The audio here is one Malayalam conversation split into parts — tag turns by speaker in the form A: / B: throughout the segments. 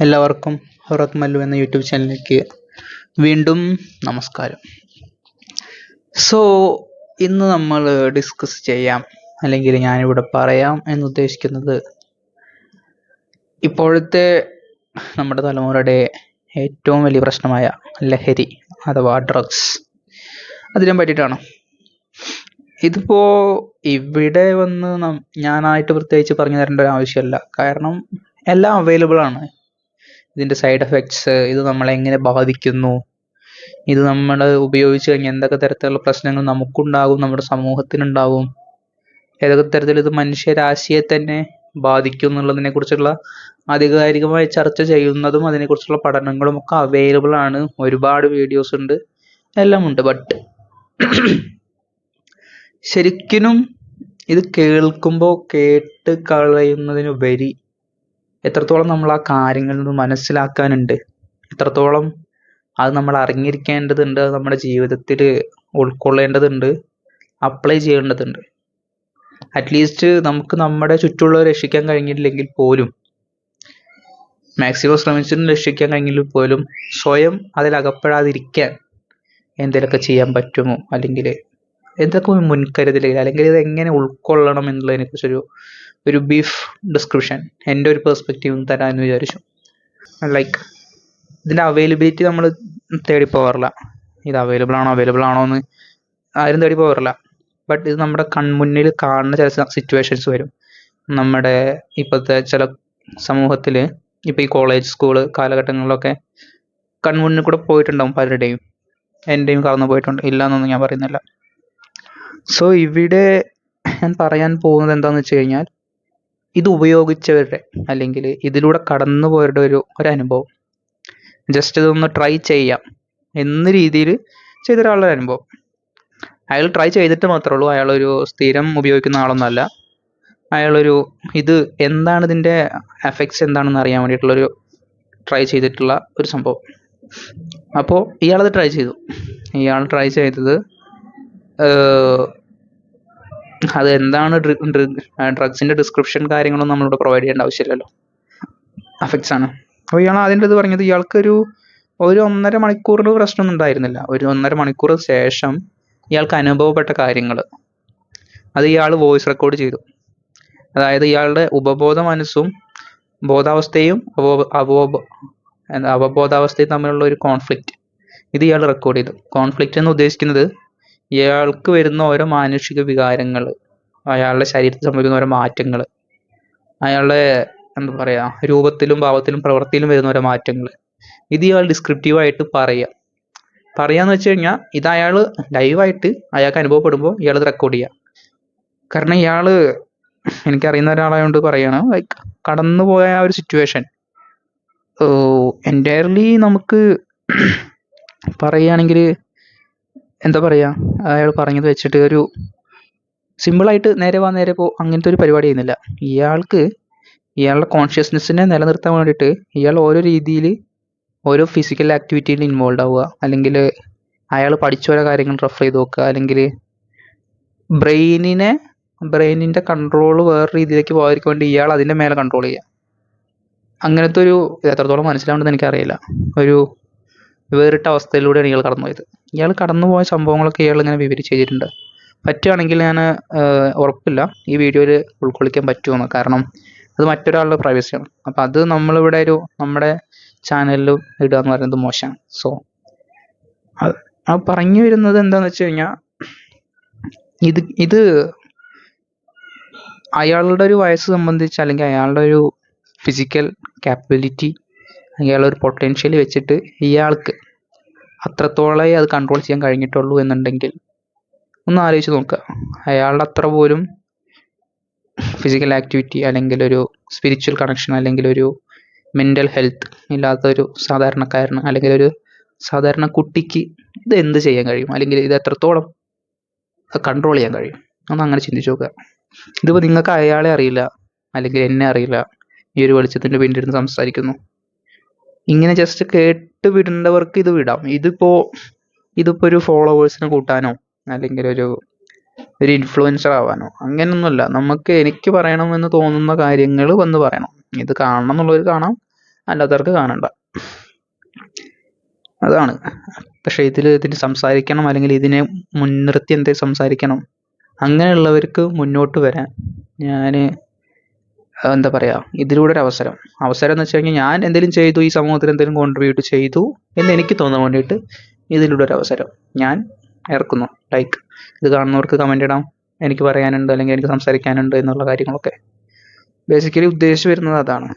A: എല്ലാവർക്കും ഹൊറത്ത് മല്ലു എന്ന യൂട്യൂബ് ചാനലിലേക്ക് വീണ്ടും നമസ്കാരം. സോ ഇന്ന് നമ്മൾ ഡിസ്കസ് ചെയ്യാം, അല്ലെങ്കിൽ ഞാനിവിടെ പറയാം എന്നുദ്ദേശിക്കുന്നത് ഇപ്പോഴത്തെ നമ്മുടെ തലമുറയുടെ ഏറ്റവും വലിയ പ്രശ്നമായ ലഹരി അഥവാ ഡ്രഗ്സ്, അതിനെ പറ്റിയിട്ടാണ്. ഇതിപ്പോ ഇവിടെ വന്ന് ഞാനായിട്ട് പ്രത്യേകിച്ച് പറഞ്ഞു തരേണ്ട ഒരു ആവശ്യമില്ല, കാരണം എല്ലാം അവൈലബിൾ ആണ്. ഇതിൻ്റെ സൈഡ് എഫക്ട്സ്, ഇത് നമ്മളെ എങ്ങനെ ബാധിക്കുന്നു, ഇത് നമ്മൾ ഉപയോഗിച്ച് കഴിഞ്ഞാൽ എന്തൊക്കെ തരത്തിലുള്ള പ്രശ്നങ്ങൾ നമുക്കുണ്ടാകും, നമ്മുടെ സമൂഹത്തിനുണ്ടാകും, ഏതൊക്കെ തരത്തിൽ ഇത് മനുഷ്യരാശിയെ തന്നെ ബാധിക്കും എന്നുള്ളതിനെ കുറിച്ചുള്ള ആധികാരികമായി ചർച്ച ചെയ്യുന്നതും അതിനെക്കുറിച്ചുള്ള പഠനങ്ങളും ഒക്കെ അവൈലബിൾ ആണ്. ഒരുപാട് വീഡിയോസ് ഉണ്ട്, എല്ലാം ഉണ്ട്. ബട്ട് ശരിക്കും ഇത് കേൾക്കുമ്പോൾ കേട്ട് കളയുന്നതിനുപരി എത്രത്തോളം നമ്മൾ ആ കാര്യങ്ങളിൽ നിന്ന് മനസ്സിലാക്കാനുണ്ട്, എത്രത്തോളം അത് നമ്മൾ അറിഞ്ഞിരിക്കേണ്ടതുണ്ട്, അത് നമ്മുടെ ജീവിതത്തിൽ ഉൾക്കൊള്ളേണ്ടതുണ്ട്, അപ്ലൈ ചെയ്യേണ്ടതുണ്ട്. അറ്റ്ലീസ്റ്റ് നമുക്ക് നമ്മുടെ ചുറ്റുമുള്ളവരെ രക്ഷിക്കാൻ കഴിഞ്ഞില്ലെങ്കിൽ പോലും, മാക്സിമം ശ്രമിച്ചിട്ട് രക്ഷിക്കാൻ കഴിഞ്ഞില്ലെങ്കിൽ പോലും, സ്വയം അതിലകപ്പെടാതിരിക്കാൻ എന്തെങ്കിലുമൊക്കെ ചെയ്യാൻ പറ്റുമോ, അല്ലെങ്കിൽ എന്തൊക്കെ മുൻകരുതലുകൾ, അല്ലെങ്കിൽ ഇത് എങ്ങനെ ഉൾക്കൊള്ളണം എന്നുള്ളതിനെ കുറിച്ചൊരു ബ്രീഫ് ഡിസ്ക്രിപ്ഷൻ എൻ്റെ ഒരു പെർസ്പെക്റ്റീവ് തരാമെന്ന് വിചാരിച്ചു. ലൈക്ക് ഇതിൻ്റെ അവൈലബിലിറ്റി നമ്മൾ തേടി പോകാറില്ല. ഇത് അവൈലബിൾ ആണോ എന്ന് ആരും തേടി പോകാറില്ല. ബട്ട് ഇത് നമ്മുടെ കൺമുന്നിൽ കാണുന്ന ചില സിറ്റുവേഷൻസ് വരും. നമ്മുടെ ഇപ്പോഴത്തെ ചില സമൂഹത്തിൽ, ഇപ്പോൾ ഈ കോളേജ് സ്കൂള് കാലഘട്ടങ്ങളിലൊക്കെ കൺമുന്നിൽ കൂടെ പോയിട്ടുണ്ടാവും പലരുടെയും. എൻ്റെയും കടന്നു പോയിട്ടുണ്ട്, ഇല്ല എന്നൊന്നും ഞാൻ പറയുന്നില്ല. സോ ഇവിടെ ഞാൻ പറയാൻ പോകുന്നത് എന്താണെന്ന് വെച്ച് കഴിഞ്ഞാൽ, ഇത് ഉപയോഗിച്ചവരുടെ അല്ലെങ്കിൽ ഇതിലൂടെ കടന്നു പോയവരുടെ ഒരു അനുഭവം, ജസ്റ്റ് ഇതൊന്ന് ട്രൈ ചെയ്യാം എന്ന രീതിയിൽ ചെയ്ത ഒരാളുടെ അനുഭവം. അയാൾ ട്രൈ ചെയ്തിട്ട് മാത്രമേ ഉള്ളൂ, അയാളൊരു സ്ഥിരം ഉപയോഗിക്കുന്ന ആളൊന്നുമല്ല. അയാളൊരു ഇത് എന്താണ്, ഇതിൻ്റെ എഫക്ട്സ് എന്താണെന്ന് അറിയാൻ വേണ്ടിയിട്ടുള്ളൊരു ട്രൈ ചെയ്തിട്ടുള്ള ഒരു സംഭവം. അപ്പോൾ ഇയാളത് ട്രൈ ചെയ്തു. ഇയാൾ ട്രൈ ചെയ്തത് അത് എന്താണ് ഡ്രഗ്സിൻ്റെ ഡിസ്ക്രിപ്ഷൻ കാര്യങ്ങളൊന്നും നമ്മളിവിടെ പ്രൊവൈഡ് ചെയ്യേണ്ട ആവശ്യമില്ലല്ലോ, എഫക്ട്സ് ആണ്. അപ്പോൾ ഇയാൾ അതിൻ്റെ ഇത് പറഞ്ഞത്, ഇയാൾക്കൊരു 1.5 മണിക്കൂറിൽ പ്രശ്നമൊന്നും ഉണ്ടായിരുന്നില്ല. 1.5 മണിക്കൂർ ശേഷം ഇയാൾക്ക് അനുഭവപ്പെട്ട കാര്യങ്ങൾ അത് ഇയാൾ വോയിസ് റെക്കോർഡ് ചെയ്തു. അതായത് ഇയാളുടെ ഉപബോധ മനസ്സും ബോധാവസ്ഥയും അവബോധാവസ്ഥയും തമ്മിലുള്ള ഒരു കോൺഫ്ലിക്റ്റ്, ഇത് ഇയാൾ റെക്കോർഡ് ചെയ്തു. കോൺഫ്ലിക്റ്റ് എന്ന് ഉദ്ദേശിക്കുന്നത് ഇയാൾക്ക് വരുന്ന ഓരോ മാനുഷിക വികാരങ്ങൾ, അയാളുടെ ശരീരത്തിൽ സംഭവിക്കുന്ന ഓരോ മാറ്റങ്ങൾ, അയാളുടെ എന്താ പറയുക, രൂപത്തിലും ഭാവത്തിലും പ്രവൃത്തിയിലും വരുന്ന ഓരോ മാറ്റങ്ങൾ, ഇത് ഇയാൾ ഡിസ്ക്രിപ്റ്റീവായിട്ട് പറയാന്ന് വെച്ച് കഴിഞ്ഞാൽ, ഇത് അയാൾ ലൈവായിട്ട് അയാൾക്ക് അനുഭവപ്പെടുമ്പോൾ ഇയാൾ ഇത് റെക്കോർഡ് ചെയ്യുക. കാരണം ഇയാൾ എനിക്കറിയുന്ന ഒരാളായതുകൊണ്ട് പറയാണ്, ലൈക്ക് കടന്നുപോയ ആ ഒരു സിറ്റുവേഷൻ എൻറ്റയർലി നമുക്ക് പറയുകയാണെങ്കിൽ എന്താ പറയുക, അയാൾ പറഞ്ഞത് വെച്ചിട്ട് ഒരു സിമ്പിളായിട്ട് നേരെ പോ അങ്ങനത്തെ ഒരു പരിപാടി ചെയ്യുന്നില്ല. ഇയാളുടെ കോൺഷ്യസ്നെസ്സിനെ നിലനിർത്താൻ വേണ്ടിയിട്ട് ഇയാൾ ഓരോ രീതിയിൽ ഓരോ ഫിസിക്കൽ ആക്ടിവിറ്റിയിൽ ഇൻവോൾവ് ആവുക, അല്ലെങ്കിൽ അയാൾ പഠിച്ച ഓരോ കാര്യങ്ങൾ റെഫർ ചെയ്ത് നോക്കുക, അല്ലെങ്കിൽ ബ്രെയിനിൻ്റെ കൺട്രോൾ വേറെ രീതിയിലേക്ക് പോകാതിരിക്കാൻ വേണ്ടി ഇയാൾ അതിൻ്റെ മേലെ കൺട്രോൾ ചെയ്യുക. അങ്ങനത്തെ ഒരു എത്രത്തോളം മനസ്സിലാവുണ്ടെന്ന് എനിക്കറിയില്ല, ഒരു വേറിട്ട അവസ്ഥയിലൂടെയാണ് ഇയാൾ കടന്നുപോയത്. ഇയാൾ കടന്നുപോയ സംഭവങ്ങളൊക്കെ ഇയാൾ ഇങ്ങനെ വിവരിച്ച് ചെയ്തിട്ടുണ്ട്. പറ്റുകയാണെങ്കിൽ ഞാൻ ഉറപ്പില്ല ഈ വീഡിയോയിൽ ഉൾക്കൊള്ളിക്കാൻ പറ്റുമെന്ന്, കാരണം അത് മറ്റൊരാളുടെ പ്രൈവസിയാണ്. അപ്പം അത് നമ്മളിവിടെ നമ്മുടെ ചാനലിൽ ഇടുക എന്ന് പറയുന്നത് മോശമാണ്. സോ ആ പറഞ്ഞു വരുന്നത് എന്താണെന്ന് വെച്ച് കഴിഞ്ഞാൽ, ഇത് അയാളുടെ ഒരു വയസ്സ് സംബന്ധിച്ച്, അല്ലെങ്കിൽ അയാളുടെ ഒരു ഫിസിക്കൽ കാപ്പബിലിറ്റി, അയാളൊരു പൊട്ടൻഷ്യൽ വെച്ചിട്ട് ഇയാൾക്ക് അത്രത്തോളമേ അത് കൺട്രോൾ ചെയ്യാൻ കഴിഞ്ഞിട്ടുള്ളൂ എന്നുണ്ടെങ്കിൽ ഒന്ന് ആലോചിച്ച് നോക്കുക. അയാളുടെ അത്ര പോലും ഫിസിക്കൽ ആക്ടിവിറ്റി, അല്ലെങ്കിൽ ഒരു സ്പിരിച്വൽ കണക്ഷൻ, അല്ലെങ്കിൽ ഒരു മെൻ്റൽ ഹെൽത്ത് ഇല്ലാത്തൊരു സാധാരണക്കാരന്, അല്ലെങ്കിൽ ഒരു സാധാരണ കുട്ടിക്ക് ഇത് എന്ത് ചെയ്യാൻ കഴിയും, അല്ലെങ്കിൽ ഇത് എത്രത്തോളം കൺട്രോൾ ചെയ്യാൻ കഴിയും, ഒന്ന് അങ്ങനെ ചിന്തിച്ച് നോക്കുക. ഇതിപ്പോൾ നിങ്ങൾക്ക് അയാളെ അറിയില്ല, അല്ലെങ്കിൽ എന്നെ അറിയില്ല, ഈ ഒരു വെളിച്ചത്തിൻ്റെ പിന്നിലിരുന്ന് സംസാരിക്കുന്നു. ഇങ്ങനെ ജസ്റ്റ് കേട്ട് വിടേണ്ടവർക്ക് ഇത് വിടാം. ഇതിപ്പോൾ ഒരു ഫോളോവേഴ്സിനെ കൂട്ടാനോ, അല്ലെങ്കിൽ ഒരു ഇൻഫ്ലുവൻസർ ആവാനോ അങ്ങനെയൊന്നുമല്ല. എനിക്ക് പറയണമെന്ന് തോന്നുന്ന കാര്യങ്ങൾ വന്ന് പറയണം. ഇത് കാണണം എന്നുള്ളവർ കാണാം, അല്ലാത്തവർക്ക് കാണണ്ട. അതാണ്. പക്ഷെ ഇതിന് സംസാരിക്കണം, അല്ലെങ്കിൽ ഇതിനെ മുൻനിർത്തി എന്തെങ്കിലും സംസാരിക്കണം, അങ്ങനെയുള്ളവർക്ക് മുന്നോട്ട് വരാൻ ഞാൻ എന്താ പറയുക, ഇതിലൂടെ ഒരു അവസരം എന്ന് വെച്ച് കഴിഞ്ഞാൽ ഞാൻ എന്തെങ്കിലും ചെയ്തു, ഈ സമൂഹത്തിൽ എന്തെങ്കിലും കോൺട്രിബ്യൂട്ട് ചെയ്തു എന്ന് എനിക്ക് തോന്നാൻ വേണ്ടിയിട്ട് ഇതിലൂടെ ഒരു അവസരം ഞാൻ ഇറക്കുന്നു. ലൈക്ക് ഇത് കാണുന്നവർക്ക് കമൻ്റ് ഇടാം, എനിക്ക് പറയാനുണ്ട് അല്ലെങ്കിൽ എനിക്ക് സംസാരിക്കാനുണ്ട് എന്നുള്ള കാര്യങ്ങളൊക്കെ. ബേസിക്കലി ഉദ്ദേശിച്ചു വരുന്നത് അതാണ്.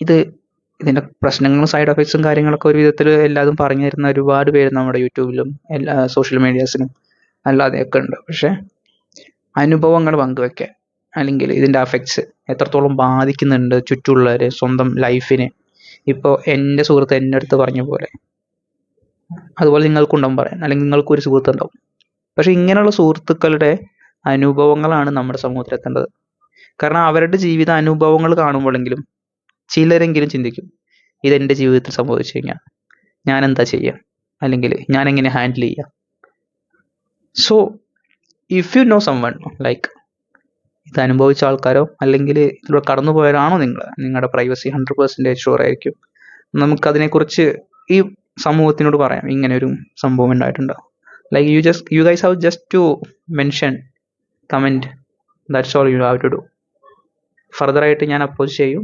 A: ഇതിൻ്റെ പ്രശ്നങ്ങളും സൈഡ് എഫക്ട്സും കാര്യങ്ങളൊക്കെ ഒരു വിധത്തിൽ എല്ലാതും പറഞ്ഞു തരുന്ന ഒരുപാട് പേര് നമ്മുടെ യൂട്യൂബിലും എല്ലാ സോഷ്യൽ മീഡിയാസിലും അല്ലാതെയൊക്കെ ഉണ്ട്. പക്ഷെ അനുഭവങ്ങൾ പങ്കുവെക്കാൻ, അല്ലെങ്കിൽ ഇതിൻ്റെ അഫക്ട്സ് എത്രത്തോളം ബാധിക്കുന്നുണ്ട് ചുറ്റുമുള്ളവർ സ്വന്തം ലൈഫിനെ. ഇപ്പോൾ എൻ്റെ സുഹൃത്ത് എൻ്റെ അടുത്ത് പറഞ്ഞ പോലെ അതുപോലെ നിങ്ങൾക്കുണ്ടാവും പറയാൻ, അല്ലെങ്കിൽ നിങ്ങൾക്കൊരു സുഹൃത്ത് ഉണ്ടാവും. പക്ഷെ ഇങ്ങനെയുള്ള സുഹൃത്തുക്കളുടെ അനുഭവങ്ങളാണ് നമ്മുടെ സമൂഹത്തിൽ എത്തേണ്ടത്. കാരണം അവരുടെ ജീവിത അനുഭവങ്ങൾ കാണുമ്പോഴെങ്കിലും ചിലരെങ്കിലും ചിന്തിക്കും, ഇതെൻ്റെ ജീവിതത്തിൽ സംഭവിച്ചു കഴിഞ്ഞാൽ ഞാൻ എന്താ ചെയ്യുക, അല്ലെങ്കിൽ ഞാൻ എങ്ങനെ ഹാൻഡിൽ ചെയ്യുക. So if you know someone, like ഇത് അനുഭവിച്ച ആൾക്കാരോ അല്ലെങ്കിൽ ഇതിലൂടെ കടന്നു പോയവരാണോ നിങ്ങളുടെ പ്രൈവസി 100% ഷുവർ ആയിരിക്കും. നമുക്കതിനെക്കുറിച്ച് ഈ സമൂഹത്തിനോട് പറയാം, ഇങ്ങനെ ഒരു സംഭവം ഉണ്ടായിട്ടുണ്ടാവും. Like you guys have just to mention, comment, that's all you have to do. ഫർദറായിട്ട് ഞാൻ അപ്പോസ് ചെയ്യും,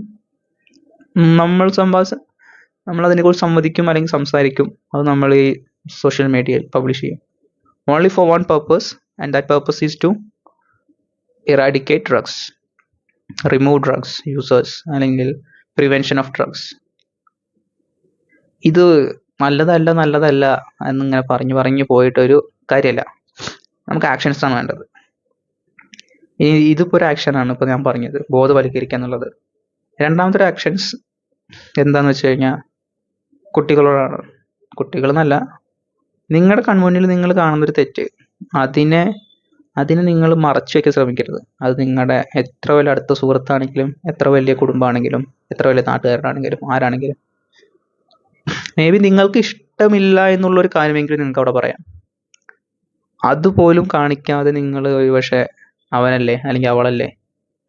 A: നമ്മൾ അതിനെക്കുറിച്ച് സംവദിക്കും അല്ലെങ്കിൽ സംസാരിക്കും. അത് നമ്മൾ ഈ സോഷ്യൽ മീഡിയയിൽ പബ്ലിഷ് ചെയ്യും. Only for one purpose, and that purpose is to eradicate drugs, remove drugs users, അല്ലെങ്കിൽ പ്രിവെൻഷൻ ഓഫ് ഡ്രഗ്സ്. ഇത് നല്ലതല്ല എന്നിങ്ങനെ പറഞ്ഞു പോയിട്ടൊരു കാര്യമല്ല. നമുക്ക് ആക്ഷൻസ് ആണ് വേണ്ടത്. ഇതിപ്പോൾ ഒരു ആക്ഷനാണ് ഇപ്പോൾ ഞാൻ പറഞ്ഞത്, ബോധവൽക്കരിക്കുക എന്നുള്ളത്. രണ്ടാമത്തെ ഒരു ആക്ഷൻസ് എന്താണെന്ന് വെച്ച് കഴിഞ്ഞാൽ കുട്ടികളോടാണ്. കുട്ടികളെന്നല്ല, നിങ്ങളുടെ കൺമുന്നിൽ നിങ്ങൾ കാണുന്നൊരു തെറ്റ്, അതിനെ നിങ്ങൾ മറച്ചു വയ്ക്കാൻ ശ്രമിക്കരുത്. അത് നിങ്ങളുടെ എത്ര വലിയ അടുത്ത സുഹൃത്താണെങ്കിലും, എത്ര വലിയ കുടുംബമാണെങ്കിലും, എത്ര വലിയ നാട്ടുകാരാണെങ്കിലും, ആരാണെങ്കിലും. മേ ബി നിങ്ങൾക്ക് ഇഷ്ടമില്ല എന്നുള്ളൊരു കാര്യമെങ്കിലും നിങ്ങൾക്ക് അവിടെ പറയാം. അതുപോലും കാണിക്കാതെ നിങ്ങൾ ഒരുപക്ഷെ അവനല്ലേ അല്ലെങ്കിൽ അവളല്ലേ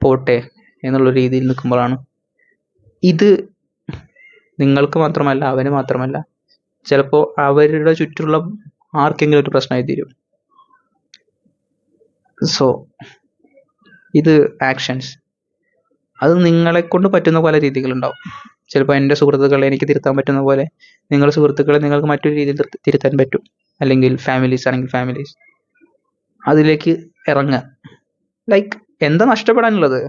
A: പോട്ടെ എന്നുള്ള രീതിയിൽ നിൽക്കുമ്പോഴാണ് ഇത് നിങ്ങൾക്ക് മാത്രമല്ല, അവന് മാത്രമല്ല, ചിലപ്പോൾ അവരുടെ ചുറ്റുള്ള ആർക്കെങ്കിലും ഒരു പ്രശ്നമായി തീരും. സോ ഇത് ആക്ഷൻസ്, അത് നിങ്ങളെ കൊണ്ട് പറ്റുന്ന പല രീതികളുണ്ടാവും. ചിലപ്പോൾ എൻ്റെ സുഹൃത്തുക്കളെ എനിക്ക് തിരുത്താൻ പറ്റുന്ന പോലെ നിങ്ങളുടെ സുഹൃത്തുക്കളെ നിങ്ങൾക്ക് മറ്റൊരു രീതിയിൽ തിരുത്താൻ പറ്റും. അല്ലെങ്കിൽ ഫാമിലീസ് ആണെങ്കിൽ ഫാമിലീസ്, അതിലേക്ക് ഇറങ്ങുക. ലൈക്ക് എന്താ നഷ്ടപ്പെടാനുള്ളത്?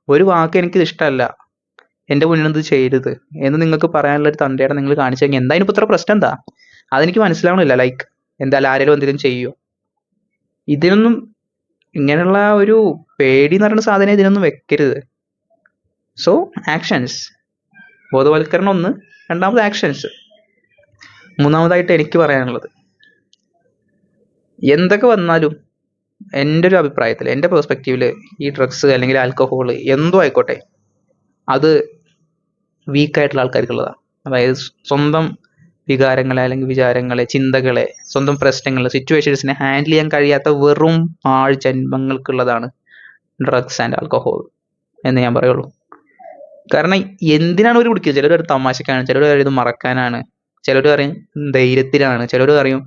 A: ഒരു വാക്ക് എനിക്കിത് ഇഷ്ടമല്ല, എൻ്റെ മുന്നിൽ ഇത് ചെയ്യരുത് എന്ന് നിങ്ങൾക്ക് പറയാനുള്ള ഒരു തൻ്റെയുടെ നിങ്ങൾ കാണിച്ചു കഴിഞ്ഞാൽ എന്താ ഇനിയിപ്പോൾ ഇത്ര പ്രശ്നം എന്താ? അതെനിക്ക് മനസ്സിലാവണില്ല. ലൈക്ക് എന്തായാലും ആരെങ്കിലും എന്തെങ്കിലും ചെയ്യുമോ? ഇതിനൊന്നും ഇങ്ങനെയുള്ള ഒരു പേടി എന്ന് പറയുന്ന സാധനം ഇതിനൊന്നും വെക്കരുത്. സോ ആക്ഷൻസ്, ബോധവൽക്കരണം ഒന്ന്, രണ്ടാമത് ആക്ഷൻസ്. മൂന്നാമതായിട്ട് എനിക്ക് പറയാനുള്ളത്, എന്തൊക്കെ വന്നാലും എൻ്റെ ഒരു അഭിപ്രായത്തിൽ, എൻ്റെ പെർസ്പെക്റ്റീവിൽ, ഈ ഡ്രഗ്സ് അല്ലെങ്കിൽ ആൽക്കഹോൾ എന്തോ ആയിക്കോട്ടെ, അത് വീക്കായിട്ടുള്ള ആൾക്കാർക്കുള്ളതാണ്. അതായത് സ്വന്തം വികാരങ്ങളെ അല്ലെങ്കിൽ വിചാരങ്ങളെ, ചിന്തകളെ, സ്വന്തം പ്രശ്നങ്ങളെ, സിറ്റുവേഷൻസിനെ ഹാൻഡിൽ ചെയ്യാൻ കഴിയാത്ത വെറും ജന്മങ്ങൾക്കുള്ളതാണ് ഡ്രഗ്സ് ആൻഡ് ആൽക്കഹോൾ എന്ന് ഞാൻ പറയുള്ളൂ. കാരണം എന്തിനാണ് അവർ കുടിക്കുക? ചിലർ ഒരു തമാശക്കാണ്, ചിലർ പറയും ഇത് മറക്കാനാണ്, ചിലർ പറയും ധൈര്യത്തിലാണ്, ചിലർ പറയും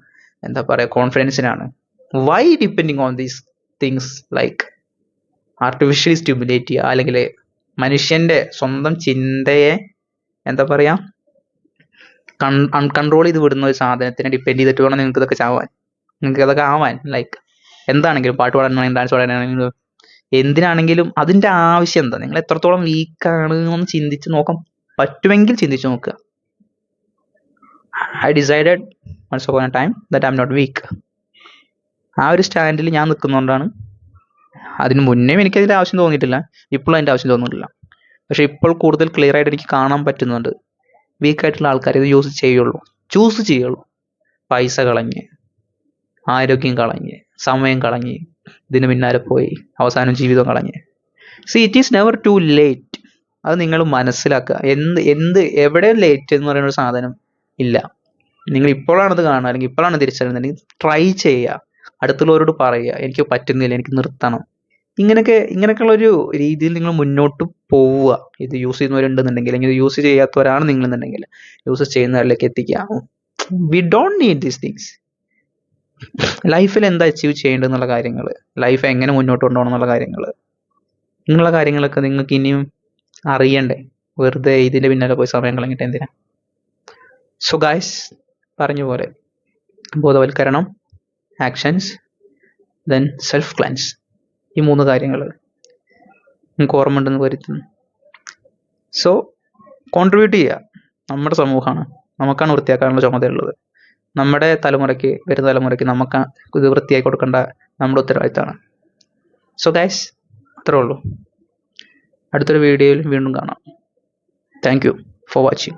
A: എന്താ പറയുക കോൺഫിഡൻസിനാണ്. Why depending on these things? Like artificially stimulate ചെയ്യുക, അല്ലെങ്കിൽ മനുഷ്യന്റെ സ്വന്തം ചിന്തയെ എന്താ പറയാ അൺകൺട്രോൾ ചെയ്ത് വിടുന്ന ഒരു സാധനത്തിനെ ഡിപ്പെൻഡ് ചെയ്തിട്ട് വേണം നിങ്ങൾക്ക് ഇതൊക്കെ ആവാൻ. ലൈക്ക് എന്താണെങ്കിലും, പാട്ട് പാടാനാണെങ്കിലും, ഡാൻസ് പാടാനാണെങ്കിലും, എന്തിനാണെങ്കിലും അതിന്റെ ആവശ്യം എന്താ? നിങ്ങൾ എത്രത്തോളം വീക്കാണ് എന്ന് ചിന്തിച്ച് നോക്കാൻ പറ്റുമെങ്കിൽ ചിന്തിച്ചു നോക്കുക. I decided once upon a time that I am not weak. ആ ഒരു സ്റ്റാൻഡിൽ ഞാൻ നിൽക്കുന്നതുകൊണ്ടാണ്. അതിന് മുന്നേയും എനിക്കതിൻ്റെ ആവശ്യം തോന്നിയിട്ടില്ല, ഇപ്പോഴും അതിൻ്റെ ആവശ്യം തോന്നിയിട്ടില്ല. പക്ഷെ ഇപ്പോൾ കൂടുതൽ ക്ലിയർ ആയിട്ട് എനിക്ക് കാണാൻ പറ്റുന്നുണ്ട്, വീക്കായിട്ടുള്ള ആൾക്കാർ ഇത് ചൂസ് ചെയ്യുള്ളൂ. പൈസ കളഞ്ഞ്, ആരോഗ്യം കളഞ്ഞ്, സമയം കളഞ്ഞ്, ഇതിന് പിന്നാലെ പോയി അവസാനം ജീവിതം കളഞ്ഞ്. It is never to late. അത് നിങ്ങൾ മനസ്സിലാക്കുക. എവിടെ ലേറ്റ് എന്ന് പറയുന്ന ഒരു സാധനം ഇല്ല. നിങ്ങൾ ഇപ്പോഴാണത് കാണുക അല്ലെങ്കിൽ ഇപ്പോഴാണ് തിരിച്ചറിയുന്നുണ്ടെങ്കിൽ ട്രൈ ചെയ്യുക. അടുത്തുള്ളവരോട് പറയുക, എനിക്ക് പറ്റുന്നില്ല, എനിക്ക് നിർത്തണം, ഇങ്ങനെയൊക്കെയുള്ളൊരു രീതിയിൽ നിങ്ങൾ മുന്നോട്ട് പോവുക. ഇത് യൂസ് ചെയ്യുന്നവരുണ്ടെന്നുണ്ടെങ്കിൽ, അല്ലെങ്കിൽ ഇത് യൂസ് ചെയ്യാത്തവരാണ് നിങ്ങളെന്നുണ്ടെങ്കിൽ യൂസ് ചെയ്യുന്നവരിലേക്ക് എത്തിക്കുക. We don't need these things. ലൈഫിൽ എന്താ അച്ചീവ് ചെയ്യേണ്ടതെന്നുള്ള കാര്യങ്ങൾ, ലൈഫ് എങ്ങനെ മുന്നോട്ട് കൊണ്ടുപോകണം എന്നുള്ള കാര്യങ്ങൾ, ഇങ്ങനെയുള്ള കാര്യങ്ങളൊക്കെ നിങ്ങൾക്ക് ഇനിയും അറിയണ്ടേ? വെറുതെ ഇതിൻ്റെ പിന്നാലെ പോയി സമയം കളഞ്ഞിട്ട് എന്തിനാ? സോ ഗായ്സ്, പറഞ്ഞ പോലെ ബോധവൽക്കരണം, ആക്ഷൻസ്, ദെൻ സെൽഫ് ക്ലൻസ്, ഈ 3 കാര്യങ്ങൾ നിങ്ങൾക്ക് ഓർമ്മ ഉണ്ടെന്ന് വരുത്തുന്നു. സോ കോൺട്രിബ്യൂട്ട് ചെയ്യുക. നമ്മുടെ സമൂഹമാണ്, നമുക്കാണ് വൃത്തിയാക്കാനുള്ള ചുമതലയുള്ളത്. നമ്മുടെ തലമുറയ്ക്ക്, വരുന്ന തലമുറയ്ക്ക് നമുക്ക് ഇത് വൃത്തിയാക്കി കൊടുക്കേണ്ട നമ്മുടെ ഉത്തരവാദിത്തമാണ്. സോ ഗൈസ്, അത്രേ ഉള്ളൂ. അടുത്തൊരു വീഡിയോയിൽ വീണ്ടും കാണാം. Thank you for watching.